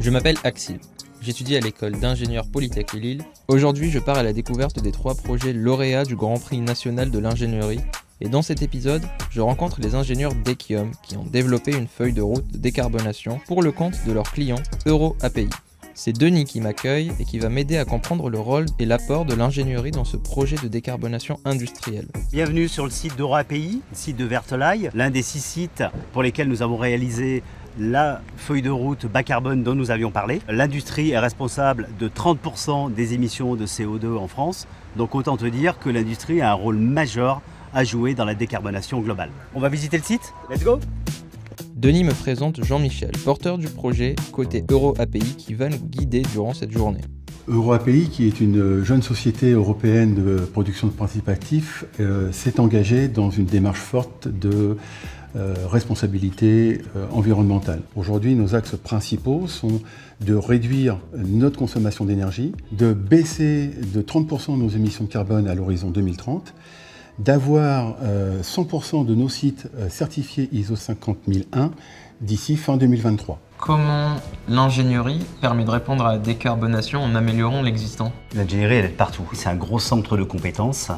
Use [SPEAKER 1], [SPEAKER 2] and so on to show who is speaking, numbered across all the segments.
[SPEAKER 1] Je m'appelle Axil. J'étudie à l'école d'ingénieurs Polytech Lille. Aujourd'hui, je pars à la découverte des 3 projets lauréats du Grand Prix national de l'ingénierie. Et dans cet épisode, je rencontre les ingénieurs d'Ekiom qui ont développé une feuille de route de décarbonation pour le compte de leurs clients EuroAPI. C'est Denis qui m'accueille et qui va m'aider à comprendre le rôle et l'apport de l'ingénierie dans ce projet de décarbonation industrielle.
[SPEAKER 2] Bienvenue sur le site d'EuroAPI, le site de Vertolaye, l'un des 6 sites pour lesquels nous avons réalisé la feuille de route bas carbone dont nous avions parlé. L'industrie est responsable de 30% des émissions de CO2 en France, donc autant te dire que l'industrie a un rôle majeur à jouer dans la décarbonation globale. On va visiter le site? Let's go!
[SPEAKER 1] Denis me présente Jean-Michel, porteur du projet côté EuroAPI qui va nous guider durant cette journée.
[SPEAKER 3] EuroAPI, qui est une jeune société européenne de production de principes actifs, s'est engagée dans une démarche forte de responsabilité environnementale. Aujourd'hui, nos axes principaux sont de réduire notre consommation d'énergie, de baisser de 30% nos émissions de carbone à l'horizon 2030, d'avoir 100% de nos sites certifiés ISO 50001 d'ici fin 2023.
[SPEAKER 1] Comment l'ingénierie permet de répondre à la décarbonation en améliorant l'existant?
[SPEAKER 2] L'ingénierie, elle est partout. C'est un gros centre de compétences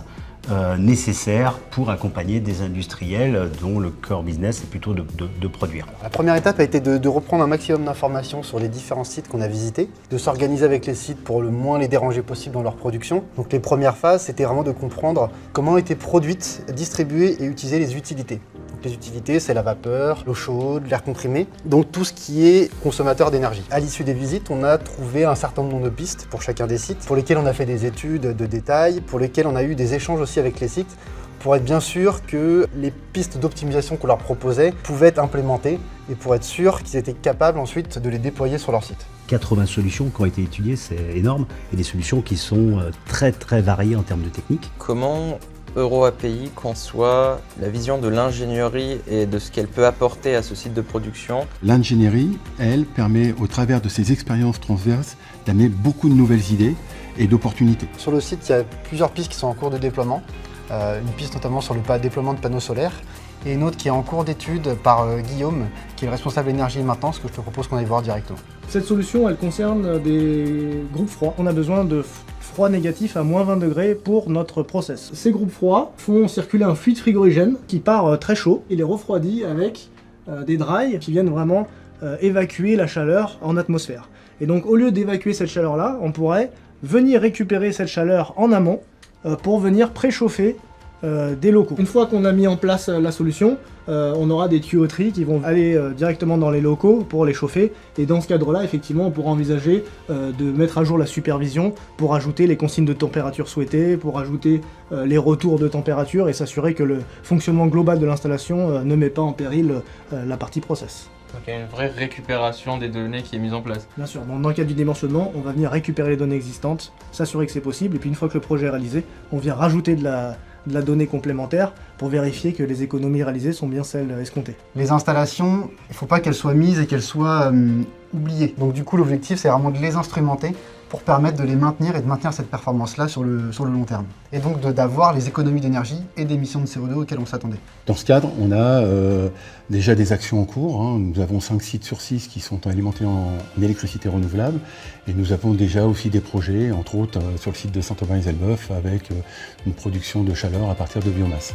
[SPEAKER 2] nécessaire pour accompagner des industriels dont le core business est plutôt de produire.
[SPEAKER 4] La première étape a été de reprendre un maximum d'informations sur les différents sites qu'on a visités, de s'organiser avec les sites pour le moins les déranger possible dans leur production. Donc les premières phases, c'était vraiment de comprendre comment étaient produites, distribuées et utilisées les utilités. Les utilités, c'est la vapeur, l'eau chaude, l'air comprimé, donc tout ce qui est consommateur d'énergie. À l'issue des visites, on a trouvé un certain nombre de pistes pour chacun des sites, pour lesquels on a fait des études de détail, pour lesquels on a eu des échanges aussi avec les sites, pour être bien sûr que les pistes d'optimisation qu'on leur proposait pouvaient être implémentées et pour être sûr qu'ils étaient capables ensuite de les déployer sur leur site.
[SPEAKER 2] 80 solutions qui ont été étudiées, c'est énorme, et des solutions qui sont très variées en termes de technique.
[SPEAKER 1] Comment EuroAPI conçoit la vision de l'ingénierie et de ce qu'elle peut apporter à ce site de production?
[SPEAKER 3] L'ingénierie, elle, permet au travers de ses expériences transverses d'amener beaucoup de nouvelles idées et d'opportunités.
[SPEAKER 4] Sur le site, il y a plusieurs pistes qui sont en cours de déploiement. Une piste notamment sur le déploiement de panneaux solaires et une autre qui est en cours d'étude par Guillaume, qui est le responsable énergie et maintenance, que je te propose qu'on aille voir directement.
[SPEAKER 5] Cette solution, elle concerne des groupes froids. On a besoin de froid négatif à moins 20 degrés pour notre process. Ces groupes froids font circuler un fluide frigorigène qui part très chaud. Il est refroidi avec des dry qui viennent vraiment évacuer la chaleur en atmosphère. Et donc au lieu d'évacuer cette chaleur-là, on pourrait venir récupérer cette chaleur en amont pour venir préchauffer des locaux. Une fois qu'on a mis en place la solution, on aura des tuyauteries qui vont aller directement dans les locaux pour les chauffer, et dans ce cadre-là, effectivement, on pourra envisager de mettre à jour la supervision pour ajouter les consignes de température souhaitées, pour ajouter les retours de température et s'assurer que le fonctionnement global de l'installation ne met pas en péril la partie process.
[SPEAKER 1] Donc il y a une vraie récupération des données qui est mise en place.
[SPEAKER 5] Bien sûr, dans le cadre du dimensionnement, on va venir récupérer les données existantes, s'assurer que c'est possible, et puis une fois que le projet est réalisé, on vient rajouter de la donnée complémentaire pour vérifier que les économies réalisées sont bien celles escomptées.
[SPEAKER 4] Les installations, il ne faut pas qu'elles soient mises et qu'elles soient oubliées. Donc du coup, l'objectif, c'est vraiment de les instrumenter pour permettre de les maintenir et de maintenir cette performance-là sur le long terme. Et donc d'avoir les économies d'énergie et d'émissions de CO2 auxquelles on s'attendait.
[SPEAKER 3] Dans ce cadre, on a déjà des actions en cours. Nous avons 5 sites sur 6 qui sont alimentés en électricité renouvelable. Et nous avons déjà aussi des projets, entre autres sur le site de Saint-Aubin-les-Elbeuf, avec une production de chaleur à partir de biomasse.